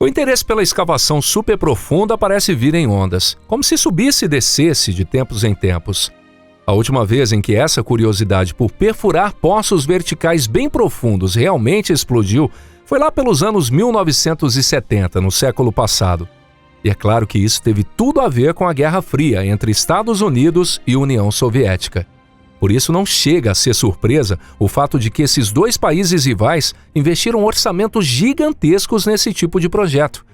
O interesse pela escavação superprofunda parece vir em ondas, como se subisse e descesse de tempos em tempos. A última vez em que essa curiosidade por perfurar poços verticais bem profundos realmente explodiu foi lá pelos anos 1970, no século passado. E é claro que isso teve tudo a ver com a Guerra Fria entre Estados Unidos e União Soviética. Por isso não chega a ser surpresa o fato de que esses dois países rivais investiram orçamentos gigantescos nesse tipo de projeto.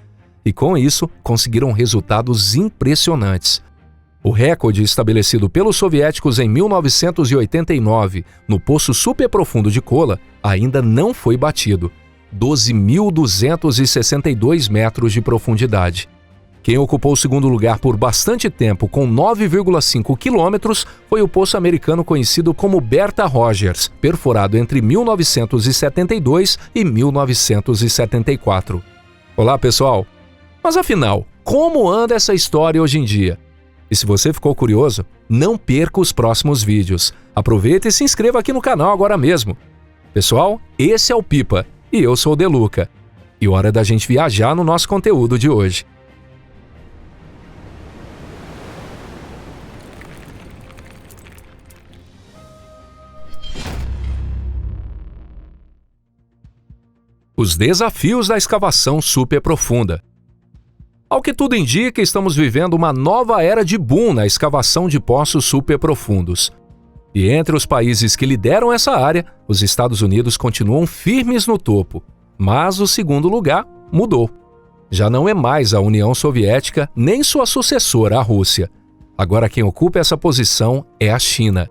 E com isso, conseguiram resultados impressionantes. O recorde estabelecido pelos soviéticos em 1989, no poço superprofundo de Kola, ainda não foi batido. 12.262 metros de profundidade. Quem ocupou o segundo lugar por bastante tempo, com 9,5 quilômetros, foi o poço americano conhecido como Bertha Rogers, perfurado entre 1972 e 1974. Olá, pessoal! Mas afinal, como anda essa história hoje em dia? E se você ficou curioso, não perca os próximos vídeos. Aproveita e se inscreva aqui no canal agora mesmo. Pessoal, esse é o Pipa, e eu sou o Deluca. E hora da gente viajar no nosso conteúdo de hoje. Os desafios da escavação superprofunda. Ao que tudo indica, estamos vivendo uma nova era de boom na escavação de poços superprofundos. E entre os países que lideram essa área, os Estados Unidos continuam firmes no topo. Mas o segundo lugar mudou. Já não é mais a União Soviética nem sua sucessora, a Rússia. Agora quem ocupa essa posição é a China.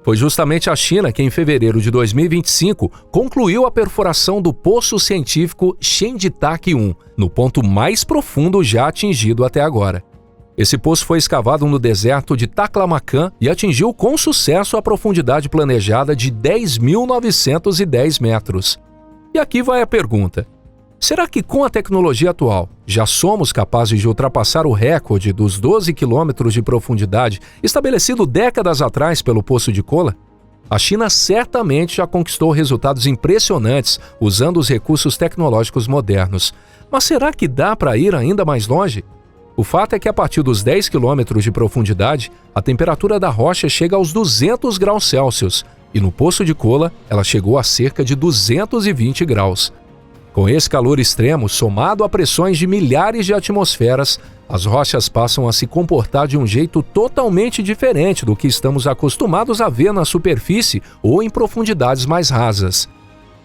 Foi justamente a China que, em fevereiro de 2025, concluiu a perfuração do poço científico Shenjitak-1, no ponto mais profundo já atingido até agora. Esse poço foi escavado no deserto de Taklamakan e atingiu com sucesso a profundidade planejada de 10.910 metros. E aqui vai a pergunta: será que com a tecnologia atual já somos capazes de ultrapassar o recorde dos 12 quilômetros de profundidade estabelecido décadas atrás pelo Poço de Kola? A China certamente já conquistou resultados impressionantes usando os recursos tecnológicos modernos. Mas será que dá para ir ainda mais longe? O fato é que a partir dos 10 quilômetros de profundidade, a temperatura da rocha chega aos 200 graus Celsius e no Poço de Kola ela chegou a cerca de 220 graus. Com esse calor extremo, somado a pressões de milhares de atmosferas, as rochas passam a se comportar de um jeito totalmente diferente do que estamos acostumados a ver na superfície ou em profundidades mais rasas.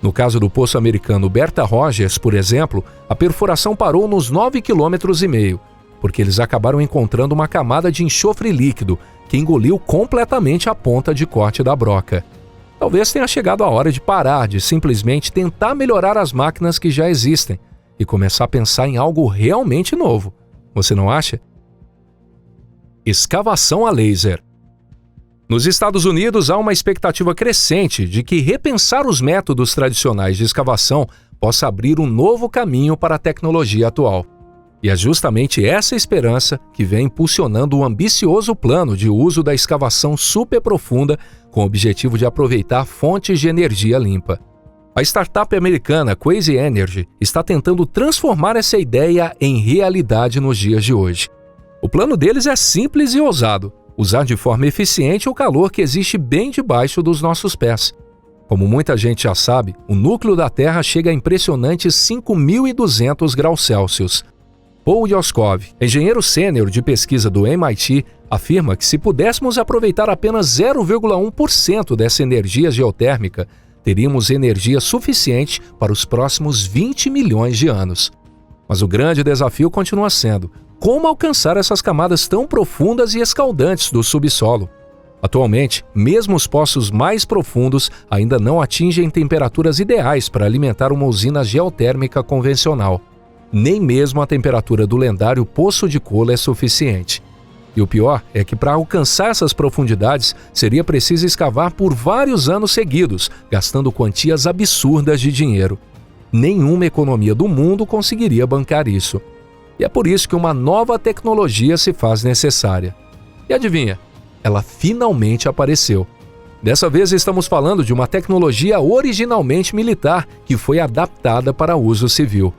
No caso do poço americano Bertha Rogers, por exemplo, a perfuração parou nos 9,5 km, porque eles acabaram encontrando uma camada de enxofre líquido que engoliu completamente a ponta de corte da broca. Talvez tenha chegado a hora de parar de simplesmente tentar melhorar as máquinas que já existem e começar a pensar em algo realmente novo. Você não acha? Escavação a laser. Nos Estados Unidos, há uma expectativa crescente de que repensar os métodos tradicionais de escavação possa abrir um novo caminho para a tecnologia atual. E é justamente essa esperança que vem impulsionando o ambicioso plano de uso da escavação superprofunda com o objetivo de aproveitar fontes de energia limpa. A startup americana Quasi Energy está tentando transformar essa ideia em realidade nos dias de hoje. O plano deles é simples e ousado: usar de forma eficiente o calor que existe bem debaixo dos nossos pés. Como muita gente já sabe, o núcleo da Terra chega a impressionantes 5.200 graus Celsius. Paul Yoskov, engenheiro sênior de pesquisa do MIT, afirma que se pudéssemos aproveitar apenas 0,1% dessa energia geotérmica, teríamos energia suficiente para os próximos 20 milhões de anos. Mas o grande desafio continua sendo como alcançar essas camadas tão profundas e escaldantes do subsolo. Atualmente, mesmo os poços mais profundos ainda não atingem temperaturas ideais para alimentar uma usina geotérmica convencional. Nem mesmo a temperatura do lendário Poço de Kola é suficiente. E o pior é que para alcançar essas profundidades seria preciso escavar por vários anos seguidos, gastando quantias absurdas de dinheiro. Nenhuma economia do mundo conseguiria bancar isso. E é por isso que uma nova tecnologia se faz necessária. E adivinha? Ela finalmente apareceu. Dessa vez estamos falando de uma tecnologia originalmente militar que foi adaptada para uso civil.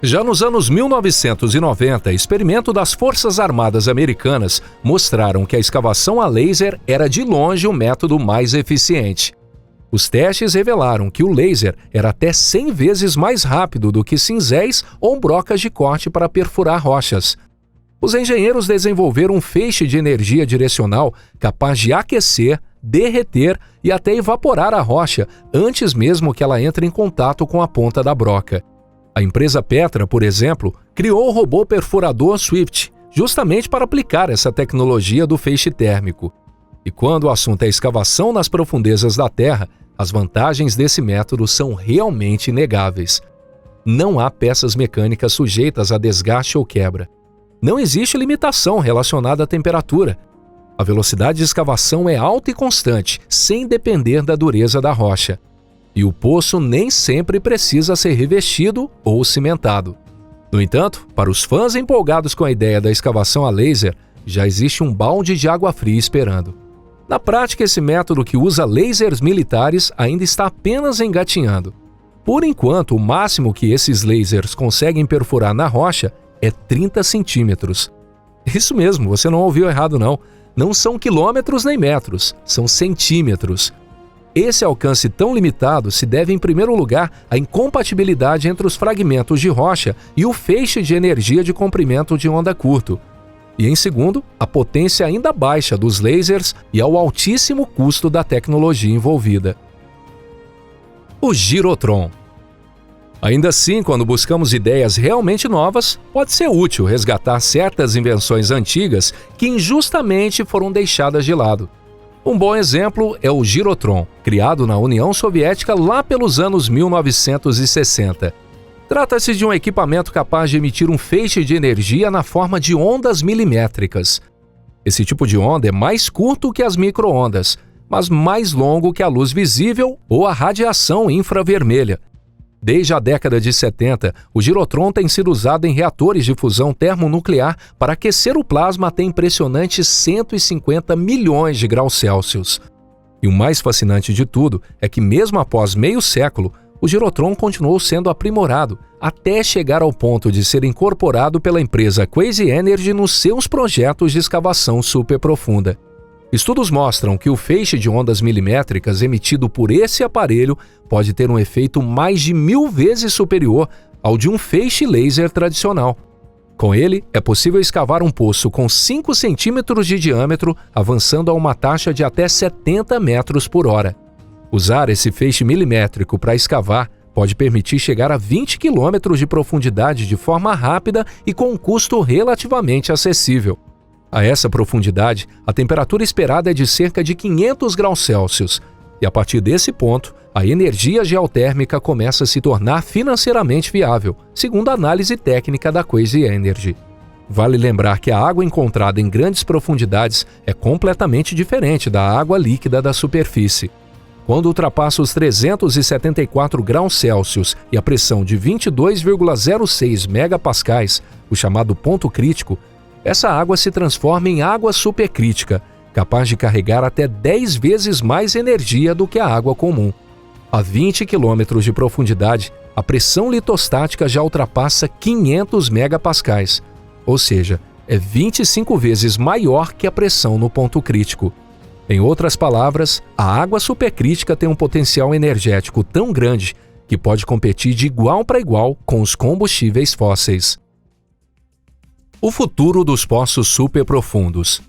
Já nos anos 1990, experimento das Forças Armadas Americanas mostraram que a escavação a laser era de longe o método mais eficiente. Os testes revelaram que o laser era até 100 vezes mais rápido do que cinzéis ou brocas de corte para perfurar rochas. Os engenheiros desenvolveram um feixe de energia direcional capaz de aquecer, derreter e até evaporar a rocha antes mesmo que ela entre em contato com a ponta da broca. A empresa Petra, por exemplo, criou o robô perfurador Swift, justamente para aplicar essa tecnologia do feixe térmico. E quando o assunto é escavação nas profundezas da Terra, as vantagens desse método são realmente inegáveis. Não há peças mecânicas sujeitas a desgaste ou quebra. Não existe limitação relacionada à temperatura. A velocidade de escavação é alta e constante, sem depender da dureza da rocha. E o poço nem sempre precisa ser revestido ou cimentado. No entanto, para os fãs empolgados com a ideia da escavação a laser, já existe um balde de água fria esperando. Na prática, esse método que usa lasers militares ainda está apenas engatinhando. Por enquanto, o máximo que esses lasers conseguem perfurar na rocha é 30 centímetros. Isso mesmo, você não ouviu errado não. Não são quilômetros nem metros, são centímetros. Esse alcance tão limitado se deve, em primeiro lugar, à incompatibilidade entre os fragmentos de rocha e o feixe de energia de comprimento de onda curto. E, em segundo, à potência ainda baixa dos lasers e ao altíssimo custo da tecnologia envolvida. O girotron. Ainda assim, quando buscamos ideias realmente novas, pode ser útil resgatar certas invenções antigas que injustamente foram deixadas de lado. Um bom exemplo é o girotron, criado na União Soviética lá pelos anos 1960. Trata-se de um equipamento capaz de emitir um feixe de energia na forma de ondas milimétricas. Esse tipo de onda é mais curto que as micro-ondas, mas mais longo que a luz visível ou a radiação infravermelha. Desde a década de 70, o girotron tem sido usado em reatores de fusão termonuclear para aquecer o plasma até impressionantes 150 milhões de graus Celsius. E o mais fascinante de tudo é que, mesmo após meio século, o girotron continuou sendo aprimorado até chegar ao ponto de ser incorporado pela empresa Crazy Energy nos seus projetos de escavação superprofunda. Estudos mostram que o feixe de ondas milimétricas emitido por esse aparelho pode ter um efeito mais de 1000 vezes superior ao de um feixe laser tradicional. Com ele, é possível escavar um poço com 5 centímetros de diâmetro, avançando a uma taxa de até 70 metros por hora. Usar esse feixe milimétrico para escavar pode permitir chegar a 20 quilômetros de profundidade de forma rápida e com um custo relativamente acessível. A essa profundidade, a temperatura esperada é de cerca de 500 graus Celsius, e a partir desse ponto, a energia geotérmica começa a se tornar financeiramente viável, segundo a análise técnica da Crazy Energy. Vale lembrar que a água encontrada em grandes profundidades é completamente diferente da água líquida da superfície. Quando ultrapassa os 374 graus Celsius e a pressão de 22,06 megapascais, o chamado ponto crítico, essa água se transforma em água supercrítica, capaz de carregar até 10 vezes mais energia do que a água comum. A 20 km de profundidade, a pressão litostática já ultrapassa 500 megapascais, ou seja, é 25 vezes maior que a pressão no ponto crítico. Em outras palavras, a água supercrítica tem um potencial energético tão grande que pode competir de igual para igual com os combustíveis fósseis. O futuro dos poços superprofundos.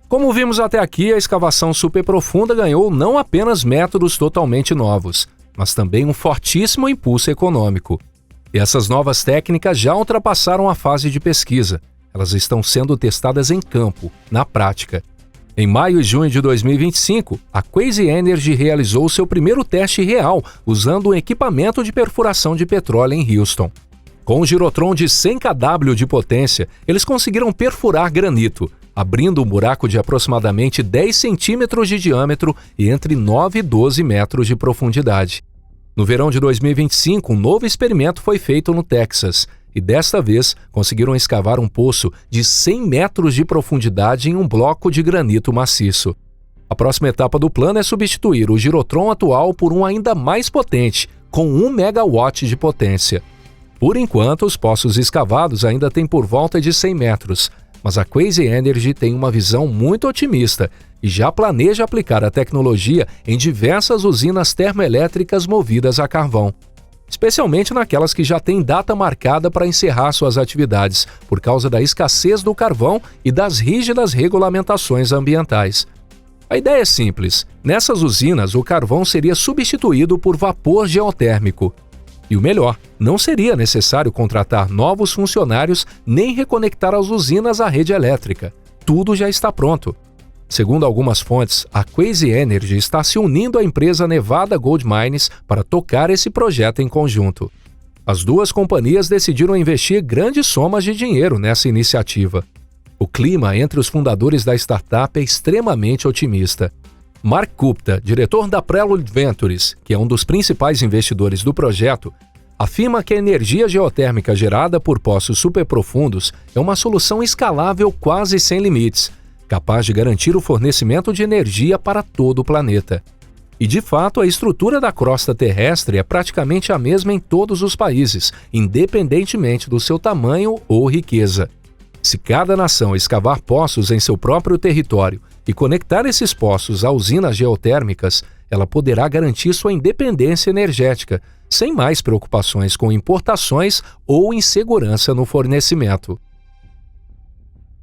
Como vimos até aqui, a escavação superprofunda ganhou não apenas métodos totalmente novos, mas também um fortíssimo impulso econômico. E essas novas técnicas já ultrapassaram a fase de pesquisa. Elas estão sendo testadas em campo, na prática. Em maio e junho de 2025, a Crazy Energy realizou seu primeiro teste real usando um equipamento de perfuração de petróleo em Houston. Com um girotron de 100 kW de potência, eles conseguiram perfurar granito, abrindo um buraco de aproximadamente 10 centímetros de diâmetro e entre 9 e 12 metros de profundidade. No verão de 2025, um novo experimento foi feito no Texas, e desta vez conseguiram escavar um poço de 100 metros de profundidade em um bloco de granito maciço. A próxima etapa do plano é substituir o girotron atual por um ainda mais potente, com 1 megawatt de potência. Por enquanto, os poços escavados ainda têm por volta de 100 metros, mas a Crazy Energy tem uma visão muito otimista e já planeja aplicar a tecnologia em diversas usinas termoelétricas movidas a carvão, especialmente naquelas que já têm data marcada para encerrar suas atividades por causa da escassez do carvão e das rígidas regulamentações ambientais. A ideia é simples: nessas usinas o carvão seria substituído por vapor geotérmico. E o melhor, não seria necessário contratar novos funcionários nem reconectar as usinas à rede elétrica. Tudo já está pronto. Segundo algumas fontes, a Crazy Energy está se unindo à empresa Nevada Gold Mines para tocar esse projeto em conjunto. As duas companhias decidiram investir grandes somas de dinheiro nessa iniciativa. O clima entre os fundadores da startup é extremamente otimista. Mark Gupta, diretor da Prelude Ventures, que é um dos principais investidores do projeto, afirma que a energia geotérmica gerada por poços superprofundos é uma solução escalável quase sem limites, capaz de garantir o fornecimento de energia para todo o planeta. E, de fato, a estrutura da crosta terrestre é praticamente a mesma em todos os países, independentemente do seu tamanho ou riqueza. Se cada nação escavar poços em seu próprio território e conectar esses poços a usinas geotérmicas, ela poderá garantir sua independência energética, sem mais preocupações com importações ou insegurança no fornecimento.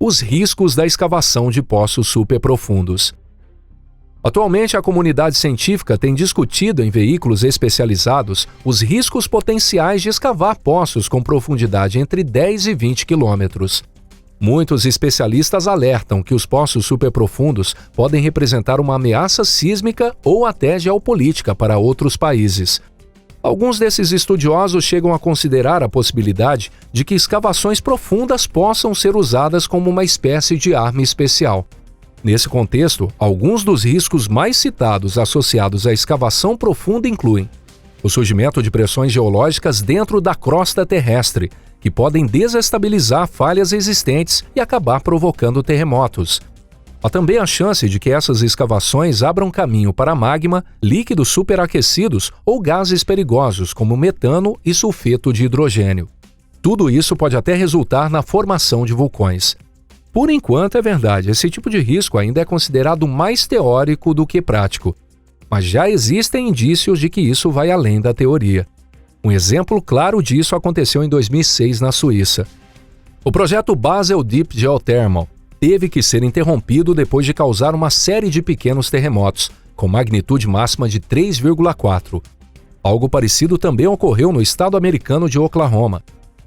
Os riscos da escavação de poços superprofundos. Atualmente, a comunidade científica tem discutido em veículos especializados os riscos potenciais de escavar poços com profundidade entre 10 e 20 quilômetros. Muitos especialistas alertam que os poços superprofundos podem representar uma ameaça sísmica ou até geopolítica para outros países. Alguns desses estudiosos chegam a considerar a possibilidade de que escavações profundas possam ser usadas como uma espécie de arma especial. Nesse contexto, alguns dos riscos mais citados associados à escavação profunda incluem o surgimento de pressões geológicas dentro da crosta terrestre, que podem desestabilizar falhas existentes e acabar provocando terremotos. Há também a chance de que essas escavações abram caminho para magma, líquidos superaquecidos ou gases perigosos como metano e sulfeto de hidrogênio. Tudo isso pode até resultar na formação de vulcões. Por enquanto, é verdade, esse tipo de risco ainda é considerado mais teórico do que prático, mas já existem indícios de que isso vai além da teoria. Um exemplo claro disso aconteceu em 2006 na Suíça. O projeto Basel Deep Geothermal teve que ser interrompido depois de causar uma série de pequenos terremotos, com magnitude máxima de 3,4. Algo parecido também ocorreu no estado americano de Oklahoma.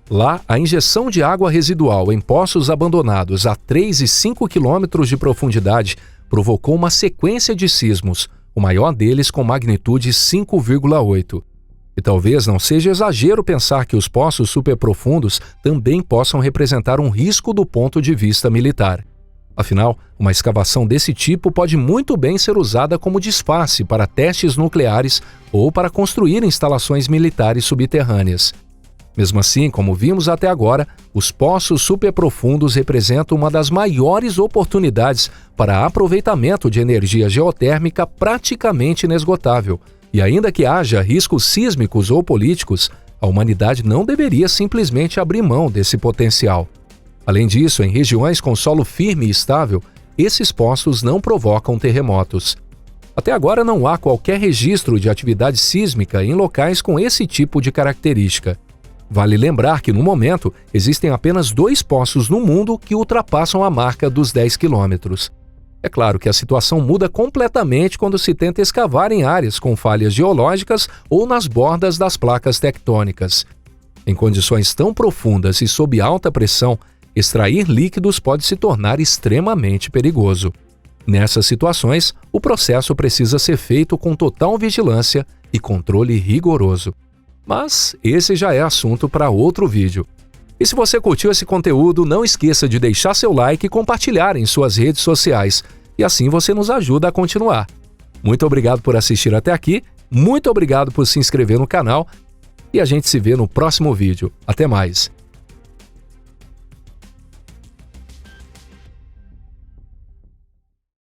Lá, a injeção de água residual em poços abandonados a 3 e 5 quilômetros de profundidade provocou uma sequência de sismos, o maior deles com magnitude 5,8. E talvez não seja exagero pensar que os poços superprofundos também possam representar um risco do ponto de vista militar. Afinal, uma escavação desse tipo pode muito bem ser usada como disfarce para testes nucleares ou para construir instalações militares subterrâneas. Mesmo assim, como vimos até agora, os poços superprofundos representam uma das maiores oportunidades para aproveitamento de energia geotérmica praticamente inesgotável. E ainda que haja riscos sísmicos ou políticos, a humanidade não deveria simplesmente abrir mão desse potencial. Além disso, em regiões com solo firme e estável, esses poços não provocam terremotos. Até agora não há qualquer registro de atividade sísmica em locais com esse tipo de característica. Vale lembrar que, no momento, existem apenas 2 poços no mundo que ultrapassam a marca dos 10 quilômetros. É claro que a situação muda completamente quando se tenta escavar em áreas com falhas geológicas ou nas bordas das placas tectônicas. Em condições tão profundas e sob alta pressão, extrair líquidos pode se tornar extremamente perigoso. Nessas situações, o processo precisa ser feito com total vigilância e controle rigoroso. Mas esse já é assunto para outro vídeo. E se você curtiu esse conteúdo, não esqueça de deixar seu like e compartilhar em suas redes sociais. E assim você nos ajuda a continuar. Muito obrigado por assistir até aqui, muito obrigado por se inscrever no canal e a gente se vê no próximo vídeo. Até mais!